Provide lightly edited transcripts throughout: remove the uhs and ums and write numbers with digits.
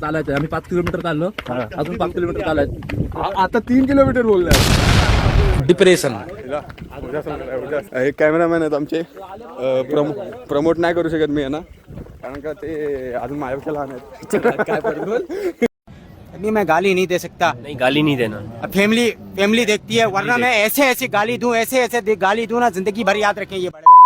चालायचं. आम्ही 5 किलोमीटर चाललो, अजून 5 किलोमीटर चालायचं. आता 3 किलोमीटर बोललाय. डिप्रेशन. हे कॅमेरामॅन आहेत आमचे. प्रमोट नाही करू शकत मी, आहे ना, कारण का ते अजून माझ्यापेक्षा लहान आहेत. काय पडलं? अभी मैं गाली नहीं दे सकता। नहीं, गाली नहीं देना। अब फैमिली देखती है, वरना मैं ऐसे ऐसे गाली दूं, ऐसे ऐसे गाली दूं ना, जिंदगी भर याद रखें ये बड़े भाई।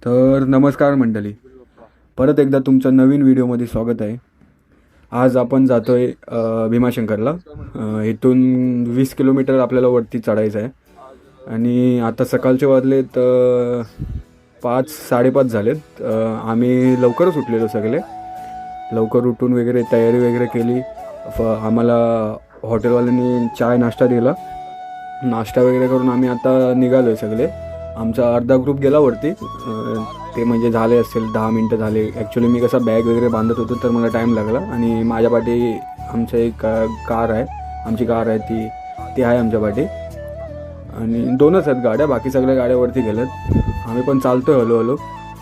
तर नमस्कार मंडळी, परत एकदा तुमचं नवीन व्हिडिओमध्ये स्वागत आहे. आज आपण जातो आहे भीमाशंकरला. इथून 20 किलोमीटर आपल्याला वरती चढायचं आहे. आणि आता सकाळचे वाजलेत 5-5:30 झालेत. आम्ही लवकरच उठलेलो, सगळे लवकर उठून वगैरे तयारी वगैरे केली. आम्हाला हॉटेलवाल्यांनी चाय नाश्ता दिला. नाश्ता वगैरे करून आम्ही आता निघालो आहे सगळे. आमचा अर्धा ग्रुप गेला वरती. ते म्हणजे झाले असेल 10 मिनटं झाले. ॲक्च्युली मी कसा बॅग वगैरे बांधत होतो तर मला टाईम लागला. आणि माझ्या पाठी आमचं एक कार आहे, आमची कार आहे ती आहे आमच्या पाठी. आणि 2च आहेत गाड्या, बाकी सगळ्या गाड्या वरती गेल्यात. आम्ही पण चालतो आहे हळूहळू.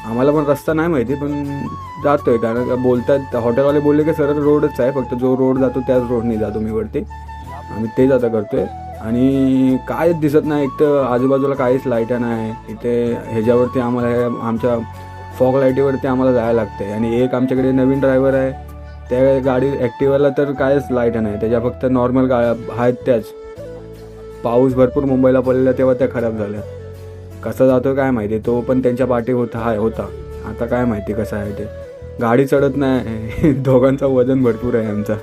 आम्हाला पण रस्ता नाही माहिती, पण जातो आहे. कारण का बोलतात, हॉटेलवाले बोलले की सरळ रोडच आहे, फक्त जो रोड जातो त्याच रोडने जातो मी वरती. आम्ही तेच आता करतो आहे. आणि कायच दिसत नाही, एक तर आजूबाजूला काहीच लाईटा नाही इथे. ह्याच्यावरती आम्हाला आमच्या फॉग लाईटीवरती आम्हाला जायला लागते. आणि एक आमच्याकडे नवीन ड्रायव्हर आहे, त्या गाडी ॲक्टिवाला तर कायच लाईट नाही, त्याच्या फक्त नॉर्मल आहेत त्याच. पाऊस भरपूर मुंबईला पडलेला तेव्हा त्या खराब झाल्या. कसा जातो काय माहिती. तो पण त्यांच्या पाठी होता. आता काय माहिती कसं आहे ते. गाडी चढत नाही. दोघांचं वजन भरपूर आहे आमचा.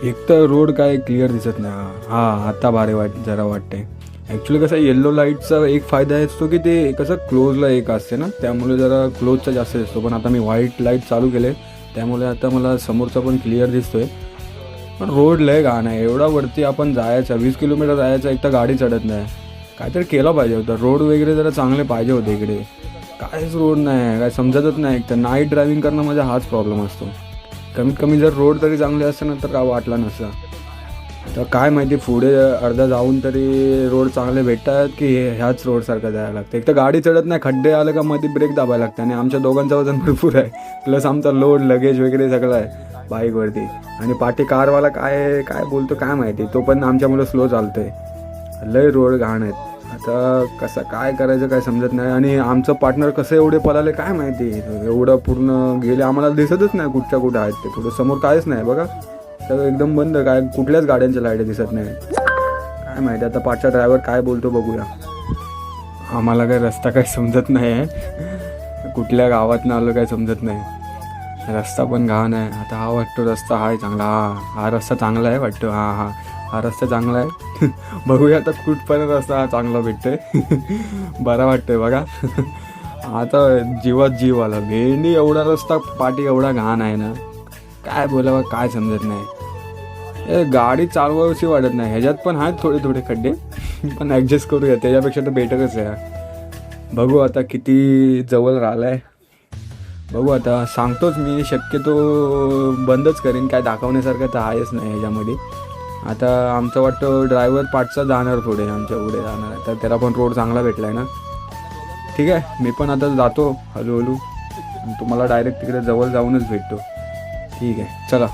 एक तर रोड काय क्लिअर दिसत नाही. आता भारी जरा वाटते. ॲक्च्युली कसं येल्लो लाईटचा एक फायदा असतो की ते कसं क्लोजला एक असते ना, त्यामुळे जरा क्लोजचा जास्त दिसतो. पण आता मी व्हाईट लाईट चालू केले त्यामुळे आता मला समोरचा पण क्लिअर दिसतोय. पण रोड लय घाण आहे. एवढा वरती आपण जायचं, 20 किलोमीटर जायचं, एक तर गाडी चढत नाही. काहीतरी केलं पाहिजे होतं. रोड वगैरे जरा चांगले पाहिजे होते इकडे. काहीच रोड नाही, काय समजतच नाही. एक तर नाईट ड्रायव्हिंग करणं माझा हाच प्रॉब्लेम असतो. कमीत कमी जर रोड तरी चांगले असते ना तर काय वाटला नसता. तर काय माहिती पुढे अर्धा जाऊन तरी रोड चांगले भेटतात की ह्याच रोडसारखं जायला लागतं. एक तर गाडी चढत नाही, खड्डे आलं का मध्ये ब्रेक दाबायला लागतं. आणि आमच्या दोघांचं वजन भरपूर आहे, प्लस आमचा लोड लगेज वगैरे सगळं आहे बाईकवरती. आणि पाठी कारवाला काय बोलतो काय माहिती, तो पण आमच्यामुळे स्लो चालतो आहे. लय रोड घाण आहेत. आता कसं काय करायचं काय समजत नाही. आणि आमचं पार्टनर कसं एवढे पळाले काय माहिती. एवढं पूर्ण गेले, आम्हाला दिसतच नाही कुठच्या आहेत ते. पुढे समोर काहीच नाही बघा, सगळं एकदम बंद. काय कुठल्याच गाड्यांच्या लाईट दिसत नाही. काय माहिती आता पाठचा ड्रायव्हर काय बोलतो बघूया. आम्हाला काय रस्ता काय समजत नाही आहे, कुठल्या गावातनं आलो काय समजत नाही. रस्ता पण घाण आहे. आता हा वाटतो रस्ता आहे चांगला. हा रस्ता चांगला आहे वाटतो. हा रस्ता चांगला आहे. बघूया आता कुठपर्यंत रस्ता चांगला भेटतोय. बरा वाटतोय बघा. आता जीवात जीव आला. भेंडी एवढा रस्ता पाठी एवढा घाण आहे ना, काय बोलावं काय समजत नाही. गाडी चालवावीशी वाटत नाही. ह्याच्यात पण आहेत थोडे खड्डे, पण ॲडजस्ट करूया. त्याच्यापेक्षा तर बेटरच आहे. बघू आता किती जवळ राहिला आहे. बघू आता. सांगतोच मी, शक्यतो बंदच करीन. काय दाखवण्यासारखं तर आहेच नाही ह्याच्यामध्ये. आता आमचं वाटतं ड्रायव्हर पाठचा जाणार, थोडे आमच्या पुढे जाणार आहे. तर त्याला पण रोड चांगला भेटला आहे ना. ठीक आहे, मी पण आता जातो हळूहळू. तुम्हाला डायरेक्ट तिकडे जवळ जाऊनच भेटतो. ठीक आहे, चला.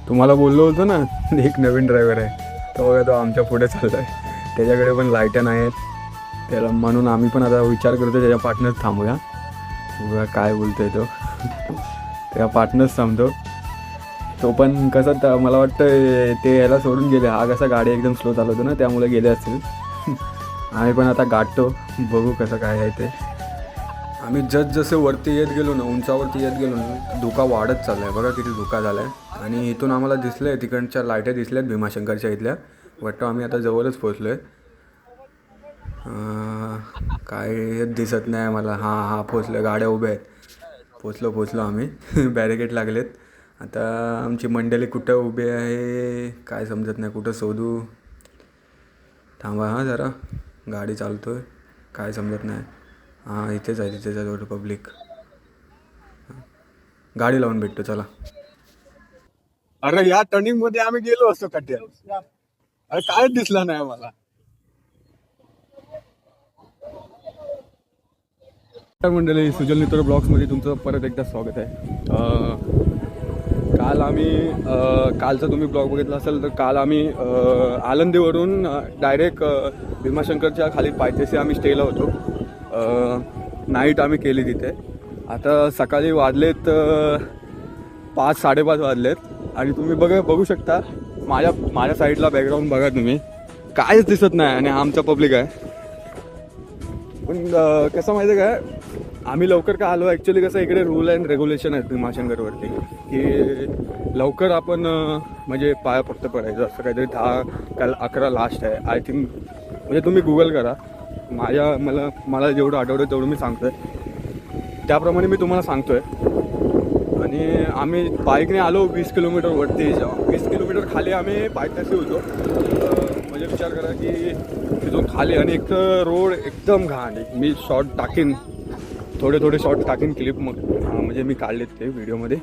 तुम्हाला बोललो होतो ना एक नवीन ड्रायव्हर आहे, तो बघा तो आमच्या पुढे चालला आहे. त्याच्याकडे पण लाईटा नाही आहेत त्याला, म्हणून आम्ही पण आता विचार करतो त्याच्या पार्टनर्स थांबूया. बघा काय बोलतो आहे तो. त्या पार्टनर्स थांबतो. तो पण कसं मला वाटतं ते याला सोडून गेले. हा कसा गाडी एकदम स्लो चालवतो ना, त्यामुळे गेले असतील. आम्ही पण आता गाठतो, बघू कसं काय आहे ते. आम्ही जसे वरती येत गेलो ना, उंचावरती येत गेलो ना, धुका वाढत चालला आहे. बघा किती धुका झाला आहे. आणि इथून आम्हाला दिसलं आहे, तिकडच्या लाईटा दिसल्यात भीमाशंकरच्या इथल्या. वाटतं आम्ही आता जवळच पोचलो आहे. काय दिसत नाही मला. हां पोचलो. गाड्या उभ्या आहेत. पोचलो आम्ही. बॅरिकेड लागलेत. आता आमची मंडळी कुठं उभी आहे काय समजत नाही, कुठं शोधू. थांबा जरा, गाडी चालतो आहे, काय समजत नाही. इथेच आहे पब्लिक. गाडी लावून भेटतो. चला. अरे या टर्निंग मध्ये आम्ही गेलो असतो कट्यात, अरे काय दिसला नाही मला. मंडळी, सुजल नितोर ब्लॉग्समध्ये तुमचं परत एकदा स्वागत आहे. काल आम्ही कालचा तुम्ही ब्लॉग बघितला असेल तर काल आम्ही आळंदीवरून डायरेक्ट भीमाशंकरच्या खाली पायथ्याशी आम्ही स्टेला होतो. नाईट आम्ही केली तिथे. आता सकाळी वाजलेत 5-5:30 वाजलेत आणि तुम्ही बघू शकता माझ्या साईडला बॅकग्राऊंड बघा तुम्ही, कायच दिसत नाही आणि आमचा पब्लिक आहे. पण कसं माहिती आहे का, आम्ही लवकर का आलो, ॲक्च्युली कसं इकडे रूल अँड रेग्युलेशन आहेत भीमाशंकरवरती की लवकर आपण म्हणजे पाया फक्त पडायचं असं काहीतरी 10-11 लास्ट आहे आय थिंक. म्हणजे तुम्ही गुगल करा. मला जेवढं आठवतं तेवढं मी सांगतो आहे, त्याप्रमाणे मी तुम्हाला सांगतो आहे. आणि आम्ही बाईकने आलो 20 किलोमीटरवरती. 20 किलोमीटर खाली आम्ही पायथ्याशी होतो. म्हणजे विचार करा की तिथून खाली आणि एक तर रोड एकदम घाण आहे. मी शॉर्ट टाकीन, थोडे शॉर्ट टाकीन क्लिप, मग म्हणजे मी काढलेत ते व्हिडिओमध्ये.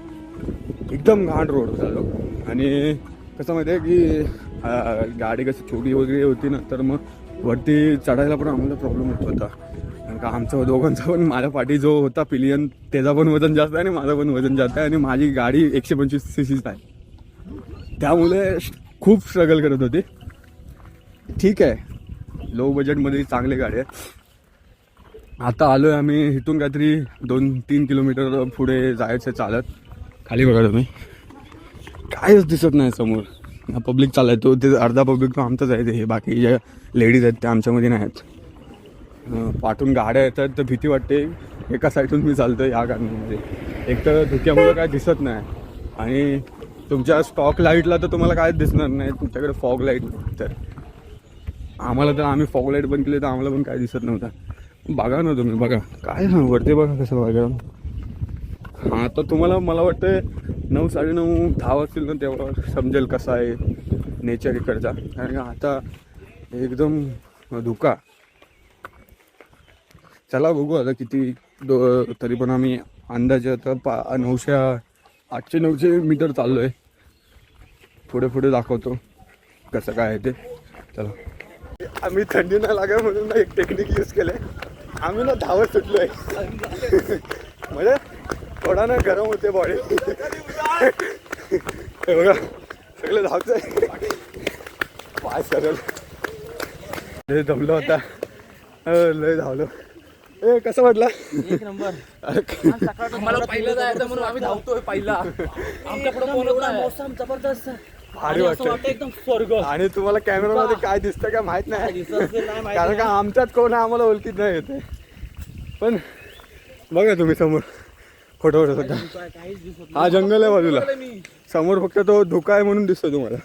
एकदम घाण रोड झालो. आणि कसं माहिती आहे की गाडी कशी छोटी वगैरे होती ना, तर मग वरती चढायला पण आम्हाला प्रॉब्लेम होत होता. कारण का आमचं दोघांचा पण, माझ्या पाठी जो होता पिलियन त्याचा पण वजन जास्त आहे आणि माझं पण वजन जास्त आहे आणि माझी गाडी 125 cc आहे. त्यामुळे खूप स्ट्रगल करत होती. ठीक आहे, लो बजेटमध्ये चांगली गाडी आहे. आता आलो आहे आम्ही इथून काहीतरी 2-3 किलोमीटर पुढे जायचं चालत. खाली बघा तुम्ही, कायच दिसत नाही समोर. पब्लिक चाललाय तो, ते अर्धा पब्लिक तो आमचाच आहे. ते बाकी ज्या लेडीज आहेत त्या आमच्यामध्ये नाही आहेत. पाठून गाड्या येतात तर भीती वाटते. एका साईडून मी चालतो या कारणामध्ये. एक तर धुक्यामुळं काय दिसत नाही आणि तुमच्या स्टॉक लाईटला तर तुम्हाला कायच दिसणार नाही. तुमच्याकडे फॉग लाईट नाही. तर आम्ही फॉग लाईट बंद केले तर आम्हाला पण काय दिसत नव्हता. बघा ना तुम्ही, बघा काय वरती बघा कसं बघा. हां, तर तुम्हाला मला वाटतं 9-9:30 वाजतील ना, तेव्हा समजेल कसा आहे नेचर इकडचा. कारण आता एकदम धुका. चला बघू आता किती तरी पण आम्ही अंदाजे आता 800-900 मीटर चाललो आहे. पुढे दाखवतो कसं काय आहे ते. चला. आम्ही थंडी नाही लागा म्हणून ना एक टेक्निक यूज केलं आहे. आम्ही ना धावत सुटलो आहे. म्हणजे थोडा ना गरम होते बॉडी. हे बघा सगळं धावतं आहे. पाय सरळ लय दमलो होता, लय धावलो. ए कसं वाटलं? एक नंबर. मला पहिलं जायचं म्हणून आम्ही धावतोय पहिला. आमच्याकडे मौसम जबरदस्त, भारी वाटतं एकदम स्वर्ग. आणि तुम्हाला कॅमेरामध्ये काय दिसतं का माहित नाही, कारण का आमच्यात कोण आम्हाला ओळखीत नाही येते. पण बघा तुम्ही समोर खोटं होता. हा जंगल आहे बाजूला, समोर फक्त तो धोका आहे म्हणून दिसतो तुम्हाला.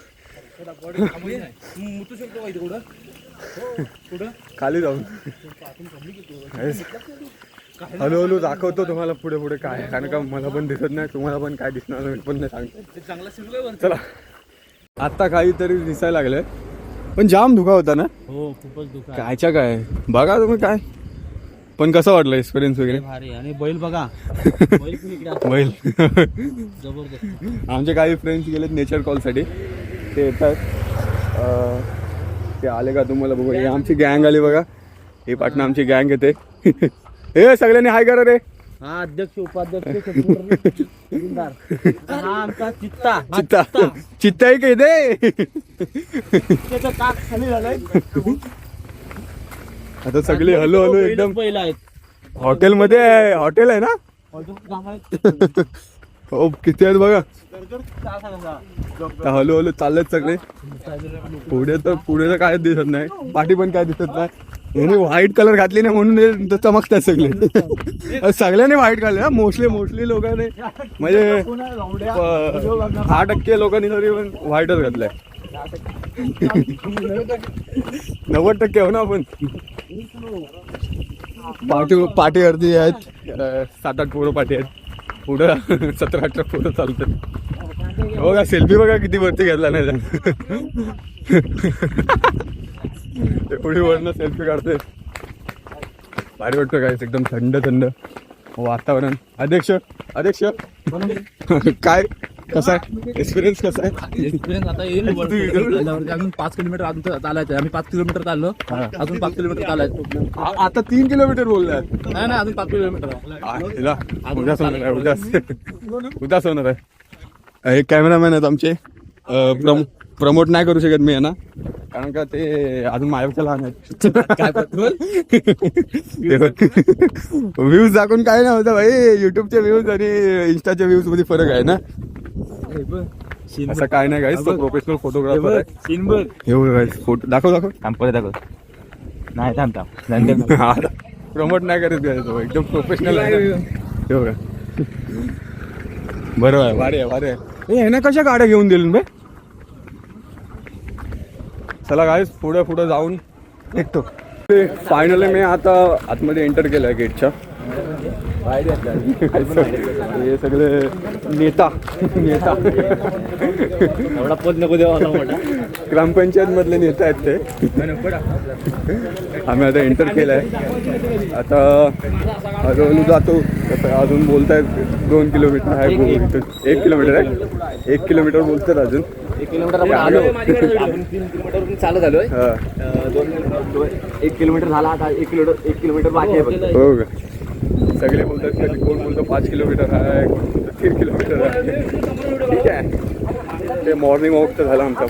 खाली जाऊन हळूहळू दाखवतो तुम्हाला पुढे काय, कारण का मला पण दिसत नाही, तुम्हाला पण काय दिसणार नाही पण नाही सांगतो. चला. आता काहीतरी दिसायला लागलंय पण जाम धुका होता ना. हो, खूपच धुका. कायच्या काय बघा तुम्ही काय. पण कसं वाटलं एक्सपिरियन्स वगैरे? भारी. आणि बैल बघा, बैल जबरदस्त. आमचे काही फ्रेंड्स गेलेत नेचर कॉलसाठी, ते येतात. ते आले का तुम्हाला बघू. हे आमची गँग आली बघा, हे पाटणं आमची गँग येते. हे सगळ्यांनी हाय करा रे. हा अध्यक्ष उपाध्यक्ष हा आमचा चित्ता. चित्ता आहे का दे. त्याचं काक खाली झालंय. आता सगळे हळूहळू एकदम पहिला आहेत. हॉटेलमध्ये आहे. हॉटेल आहे ना. हो किती आहेत बघा. हळूहळू चाललेत सगळे पुढे. तर काय दिसत नाही, पाठी पण काय दिसत नाही. याने व्हाईट कलर घातली नाही म्हणून चमकतात सगळे. सगळ्यांनी व्हाईट घातले ना. मोस्टली लोकांनी, म्हणजे 10% लोकांनी तरी पण व्हाईटच घातलंय. 90% हो ना आपण. पाठी अर्धी आहेत, 7-8 पोरं पाठी आहेत. पुढं 17-18 पोरं चालतात. बघा सेल्फी बघा किती वरती घेतला नाही. ते पुढे वरनं सेल्फी काढते. भारी वाटतं काय, एकदम थंड. वातावरण अध्यक्ष काय कसा आहे एक्सपिरियन्स कसा आहे एक्सपिरियन्स आता येईल अजून 5 किलोमीटर अजून चालायचं आम्ही 5 किलोमीटर चाललो अजून 5 किलोमीटर चालायचं आता 3 किलोमीटर बोललाय नाही अजून 5 किलोमीटर उदास होणार आहे हे कॅमेरामॅन आहेत आमचे प्रमोट नाही करू शकत मी यांना कारण का ते अजून माझ्यापेक्षा लहान आहेत व्ह्यूज दाखवून काय नाही होतं भाई युट्यूबचे व्ह्यूज आणि इंस्टाच्या व्ह्यूज मध्ये फरक आहे ना असं काय नाही गाईस तो प्रोफेशनल फोटोग्राफर आहे हे बघ गाईस फोटो दाखव नाही थांब प्रमोट नाही करत गाईस तो एकदम प्रोफेशनल आहे हे बघा बरोबर आहे भारी आहे ह्याने कशा गाड्या घेऊन दिल्या बे चला गाईस पुढे जाऊन निघतो फायनली मी आता आतमध्ये एंटर केलं गेटच्या हे सगळे नेता एवढा पद नको देवा ग्रामपंचायत मधले नेता आहेत ते आम्ही आता एंटर केलंय आता हळूहळू जातो कसं अजून बोलतायत 2 किलोमीटर आहे 1 किलोमीटर आहे 1 किलोमीटर बोलतात अजून 1 किलोमीटर आपण आलो 3 किलोमीटर चालू झालोय 1 किलोमीटर झाला आता 1 किलोमीटर बाकी आहे फक्त. हो का सगळे बोलतात कधी कोण बोलतो 5 किलोमीटर आहे कोण बोलतो 3 किलोमीटर आहे ठीक आहे ते मॉर्निंग वॉक तर झाला आमचा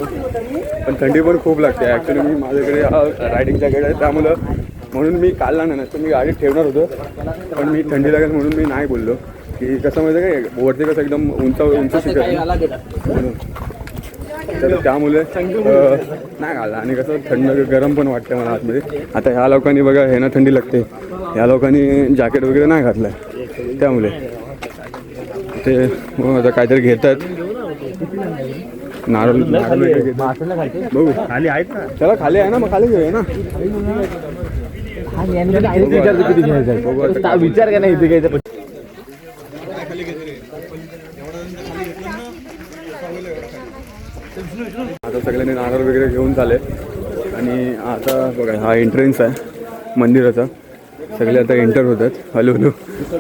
पण थंडी पण खूप लागते ॲक्च्युली मी माझ्याकडे रायडिंग जॅकेट आहे त्यामुळं म्हणून मी काढला नाही तर मी गाडीत ठेवणार होतो पण मी थंडी लागेल म्हणून मी नाही बोललो की कसं माहिती आहे काय वरती कसं एकदम उंच शिकत म्हणून तर त्यामुळे नाही घालला आणि कसं थंड गरम पण वाटतं मला आतमध्ये आता ह्या लोकांनी बघा ह्यांना थंडी लागते ह्या लोकांनी जॅकेट वगैरे नाही घातलं आहे त्यामुळे ते आता काहीतरी घेत आहेत नारळ वगैरे बघू खाली आहेत ना चला खाली आहे ना मग खाली घेऊया ना विचार का नाही इथे घ्यायचं आता सगळ्यांनी नारळ वगैरे घेऊन झाले आणि आता बघा हा एंट्रन्स आहे मंदिराचा सगळे आता एंटर होतात हळूहळू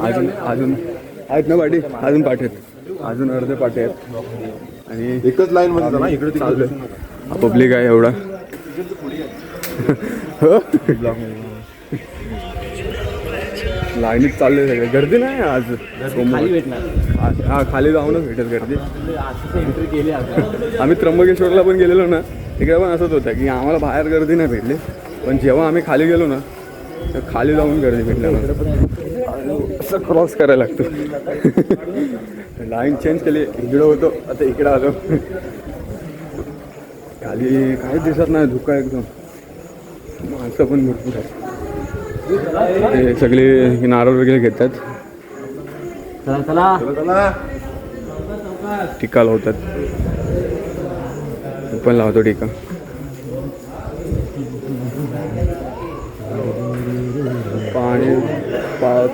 अजून आहेत ना पाठी अजून पाठी आहेत अजून अर्धे पाठी आहेत आणि एकच लाईन मध्ये ना इकडे चालू आहे पब्लिक आहे एवढा लाईनीत चालले सगळे गर्दी नाही आज हा खाली जाऊनच भेटेल गर्दी आम्ही त्र्यंबकेश्वरला पण गेलेलो ना तिकडे पण असंच होतं की आम्हाला बाहेर गर्दी नाही भेटली पण जेव्हा आम्ही खाली गेलो ना तर खाली जाऊन गर्दी भेटल्यानंतर असं क्रॉस करायला लागतो लाईन चेंज केली इकडं होतो आता इकडं आलो खाली काहीच दिसत नाही धुका एकदम माणसं पण भरपूर आहे ते सगळे नारळ वगैरे घेतात टीका लावतात पण लावतो टीका पाणी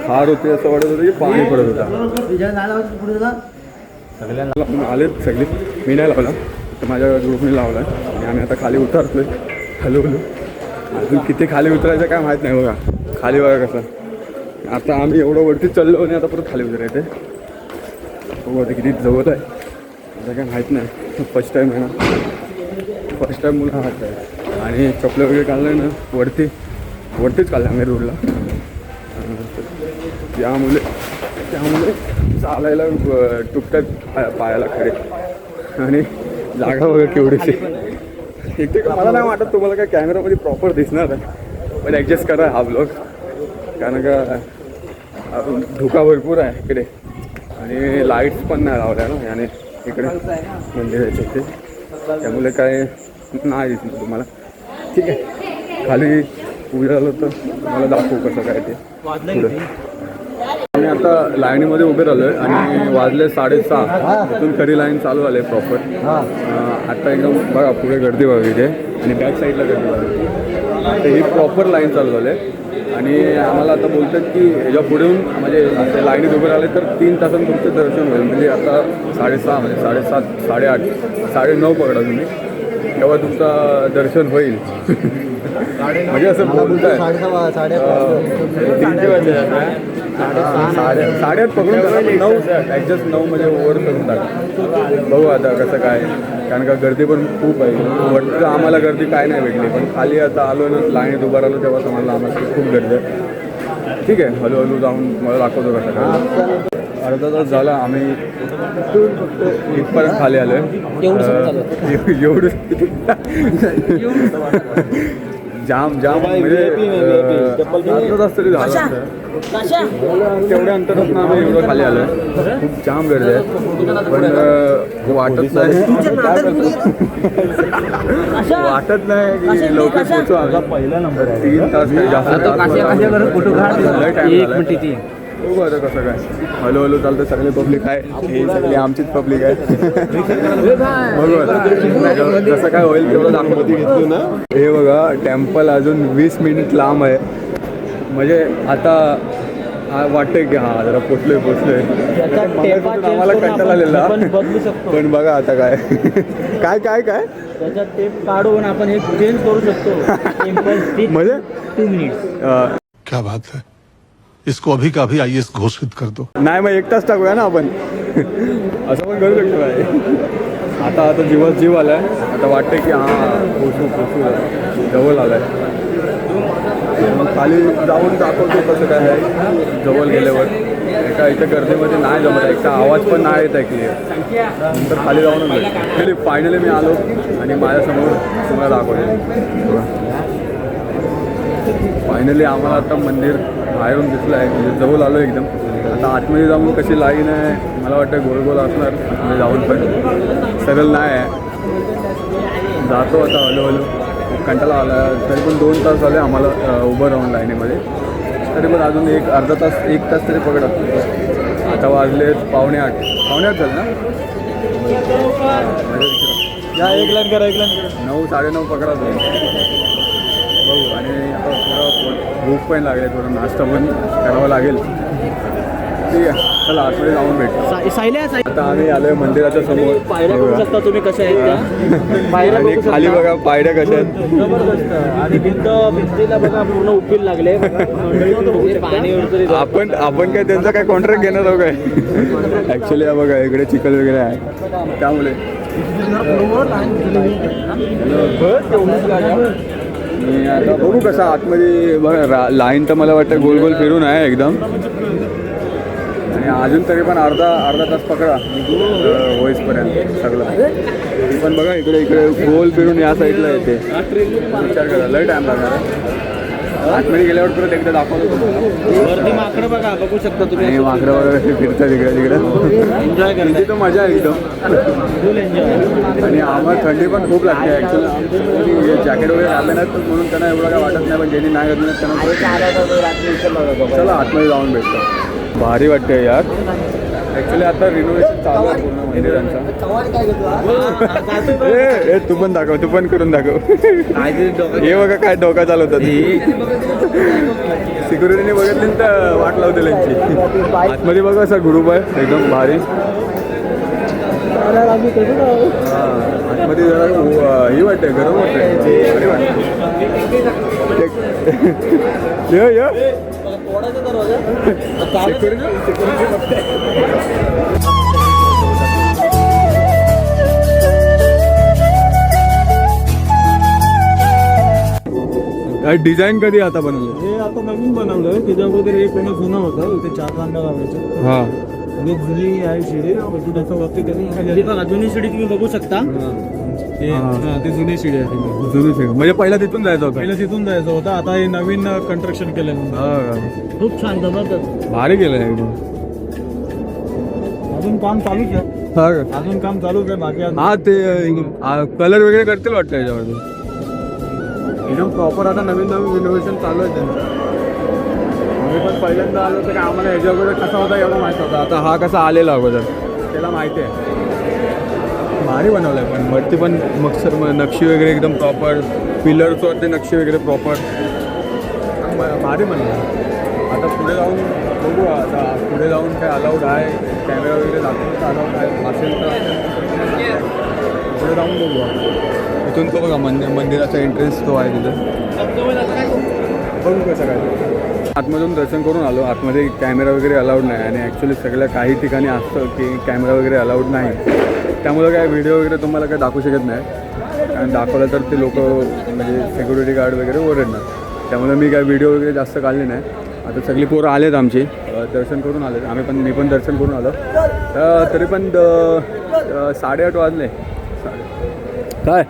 खार होते असं वाटत होतं की पाणी पडत होता सगळ्यांना आलेत सगळे मी नाही लावला तर माझ्या ग्रुपने लावला आणि आम्ही आता खाली उतरतोय हळूहळू अजून किती खाली उतरायचं काय माहीत नाही बघा खाली बघा कसं आता आम्ही एवढं वरती चाललो आणि आता परत खाली उतरायचं बघू आता किती जवळ आहे आता काय माहीत नाही फर्स्ट टाईम आहे ना फर्स्ट टाईम मुलं हात आहे आणि चपलं वगैरे काढलं आहे ना वरतीच काढलं आम्ही रोडला त्यामुळे चालायला टुकतात पायाला खडे आणि जागा वगैरे केवढीशी ठीक मला नाही वाटत तुम्हाला काय कॅमेरामध्ये प्रॉपर दिसणार आहे पण ॲडजस्ट करा हा ब्लॉग कारण का धुका भरपूर आहे इकडे आणि लाईट्स पण नाही लावल्या ना याने इकडे मंदिराच्या इथे त्यामुळे काय नाही दिसणार तुम्हाला ठीक आहे खाली उभं आलो तर तुम्हाला दाखवू कसं काय ते पुढं आम्ही आता लाईनीमध्ये उभे राहिलो आहे आणि वाजले 6:30 इथून खरी लाईन चालू आले प्रॉपर आता एकदम बघा पुढे गर्दी बघा इथे आणि बॅक साईडला गर्दी बघा आता ही प्रॉपर लाईन चालू झाली आहे आणि आम्हाला आता बोलतात की ह्याच्या पुढून म्हणजे लाईनीत उभे राहिले तर 3 तासांत तुमचं दर्शन होईल म्हणजे आता 6:30 म्हणजे 7:30 8:30 9:30 पकडा तुम्ही तेव्हा तुमचं दर्शन होईल म्हणजे असं बोलताय 3:30 वाजले साडेआठ पकडून टाका, 9 ॲडजस्ट 9 म्हणजे ओव्हर करून टाका. बघू आता कसं काय, कारण का गर्दी पण खूप आहे. वाटतं आम्हाला गर्दी काय नाही भेटली, पण खाली आता आलो ना, लाईनीत उभा राहिलो तेव्हा समजलं आम्हाला खूप गर्दी आहे. ठीक आहे, हळूहळू जाऊन मला दाखवतो कसं काय. अर्धा तास झाला आम्ही इथपर्यंत खाली आलो आहे. एवढं जाम म्हणजे अर्धा तास तरी झाला असतं. तेवढ्या अंतरात आम्ही एवढं खाली आलो आहे. खूप जाम गर्दी आहे, पण वाटत नाही की लवकर पोचू आम्ही. पहिला नंबर आहे, 3 तास काही जास्त लय टाईम झाला. बघू आता कसं काय, हळूहळू चालतं. सगळे पब्लिक आहे, हे सगळी आमचीच पब्लिक आहे. बघू आता जसं काय होईल तेवढं दाखवती घेतलो ना. हे बघा, टेम्पल अजून 20 मिनिट लांब आहे. म्हणजे आता वाटतंय की हा जरा पोचलोय. आम्हाला कंटाळा आलेला, पण बघा आता काय काय काय काय त्याच्यात टेप काढून आपण एक चेंज करू शकतो. म्हणजे 2 मिनिट्स. क्या बात है, इसको अभी का अभी आईएएस घोषित कर दो. नाही मग 1 तास टाकूया ना आपण, असं पण करू शकतो काय. आता जीव आलाय. आता वाटतं की हां पोचू जवळ आलाय. खाली जाऊन दाखवतो कसं काय आहे जवळ गेल्यावर. एका इथं गर्दीमध्ये नाही जमत, एकटा आवाज पण नाही येत आहे क्लिअर. नंतर खाली जाऊनच भेटतो. फायनली मी आलो आणि माझ्यासमोर तुम्हाला दाखवतो. फायनली आम्हाला आता मंदिर बाहेरून दिसलं आहे, म्हणजे जवळ आलो एकदम. आता आतमध्ये जाऊन कशी लाईन आहे, मला वाटतं गोल गोल असणार आतमध्ये जाऊन, पण सरळ नाही आहे. जातो आता हळूहळू. कंटाळा आला, तरी पण 2 तास झाले आम्हाला उभं राहून लाईनीमध्ये. तरी पण अजून अर्धा तास 1 तास तरी पकडा. आता वाजले 7:45 झाले ना. या एक लाईन करा, 9 साडेनऊ पकडा तुम्ही. बघू. आणि आता थोडं भूक पण लागले, थोडं नाश्ता पण करावा लागेल. ठीक आहे, चला आतमध्ये जाऊन भेटतो. आता आम्ही आलोय मंदिराच्या समोर. पायऱ्या बघू शकता तुम्ही कशा आहेत त्या. पायऱ्या आणि बघू खाली शकता. बघा पायऱ्या कशा आहेत. जबरदस्त. आणि भिंतीला बघा पूर्ण उकील लागले. पाणी वगैरे आपण काय त्यांचा काय कॉन्ट्रॅक्ट घेणार आहोत काय. ॲक्च्युली बघा इकडे चिखल वगैरे आहे, त्यामुळे आता बघू कसं आतमध्ये बघा. लाईन तर मला वाटतं गोल गोल फिरून आहे एकदम. आणि अजून तरी पण अर्धा तास पकडा होईसपर्यंत सगळं. पण बघा इकडे गोल फिरून या साईडला येते. विचार करा, लय टाईम लागणार. आतमध्ये गेल्यावर परत एकदा दाखवतो तुम्हाला. वरती माकडं बघा, बघू शकता तुम्ही. आणि माकडं वगैरे असे फिरतात इकडे तिकडे. एन्जॉय तिथे करते. तर मजा आहे एकदम. फुल एन्जॉय. आणि आम्हाला थंडी पण खूप लागते ॲक्च्युली. जॅकेट वगैरे घातले नाहीत म्हणून त्यांना एवढं काय वाटत नाही, पण ज्यांनी नाही घातलं त्यांना चला आतमध्ये जाऊन भेटतो. भारी वाटते यार. ॲक्च्युली आता रिनोव्हेशन चालू आहे पूर्ण मंदिरांचा. ए तू पण दाखव, तू पण करून दाखव. हे बघा काय डोका चालवतात. सिक्युरिटीने बघितली तर वाट लावते त्यांची. आतमध्ये बघा असा ग्रुप आहे एकदम भारी. आतमध्ये जरा ही वाटते, गरम वाटते, भारी वाटते. डिझाईन कधी आता बनवलं? हे आता नवीन बनवलं. त्याच्या अगोदर एक कोणी जुनं होतं, ते 4 रांगा लावायचं. हां आणि एक जुनी आहे शिडी, पण त्याच्या वरती ही बघा जुनी शिडी तुम्ही बघू शकता. ते जुनी शिडी आहे. जुनी शिडी म्हणजे पहिला तिथून जायचं होतं. पहिलं तिथून जायचं होतं, आता हे नवीन कंस्ट्रक्शन केलं. खूप छान जबरदस्त. भारी केलं एकदम. अजून काम चालूच आहे. हा का? अजून काम चालूच आहे बाकी. हा ते कलर वगैरे करतील वाटतं याच्यावरती. एकदम प्रॉपर आता नवीन रिनोव्हेशन चालू आहे त्यांचं. आम्ही पण पहिल्यांदा आलो तर आम्हाला ह्याच्या अगोदर कसा होता एवढं माहीत होता. आता हा कसा आलेला अगोदर त्याला माहिती आहे. भारी बनवलं आहे, पण वरती पण मक्सर नक्षी वगैरे एकदम प्रॉपर. पिलर्सवरती नक्षी वगैरे प्रॉपर भारी बनवलं. आता पुढे जाऊन बघू. आता पुढे जाऊन काय अलाउड आहे, कॅमेरा वगैरे दाखवून तर अलाउड आहे असेल तर पुढे जाऊन बघू. इथून तो बघा मंदिराचा एंट्रन्स तो आहे तिथं. बघू कसं काय. आतमधून दर्शन करून आलो. आतमध्ये कॅमेरा वगैरे अलाउड नाही आणि ॲक्च्युली सगळ्या काही ठिकाणी असतं की कॅमेरा वगैरे अलाउड नाही. त्यामुळं काय व्हिडिओ वगैरे तुम्हाला काय दाखवू शकत नाही कारण दाखवलं तर ते लोक म्हणजे सिक्युरिटी गार्ड वगैरे ओरडणार. त्यामुळे मी काय व्हिडिओ वगैरे जास्त काढले नाही. आता सगळी पोरं आलेत आमची, दर्शन करून आलेत. मी पण दर्शन करून आलो. तरी पण 8:30 वाजले. काय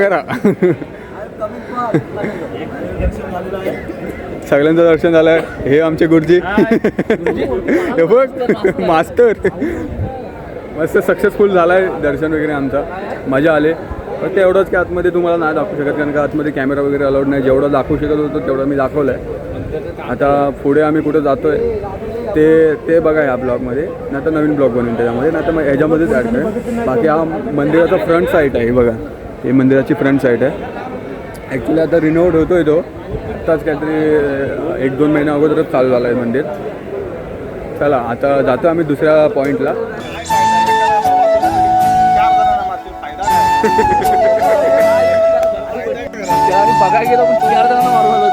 करा सगळ्यांचं दर्शन झालं आहे. हे आमचे गुरुजी हे बघ मास्टर. मस्त सक्सेसफुल झाला आहे दर्शन वगैरे आमचा. मजा आले. फक्त एवढंच की आतमध्ये तुम्हाला नाही दाखवू शकत कारण का आतमध्ये कॅमेरा वगैरे अलाउड नाही. जेवढं दाखवू शकत होतं तेवढं मी दाखवलं आहे. आता पुढे आम्ही कुठं जातो आहे ते बघा ह्या ब्लॉगमध्ये, नाही तर नवीन ब्लॉग बनवून त्याच्यामध्ये, नाही तर मग ह्याच्यामध्येच ॲड करेन. बाकी हा मंदिराचा फ्रंट साईड आहे. बघा हे मंदिराची फ्रंट साईड आहे. ॲक्च्युली आता रिनोव्हेट होतो आहे तो. आत्ताच काहीतरी 1-2 महिन्या अगोदरच चालू झालं आहे मंदिर. चला आता जातो आम्ही दुसऱ्या पॉईंटला. बघायला गेलो पण 4 जणांना मारून आलो.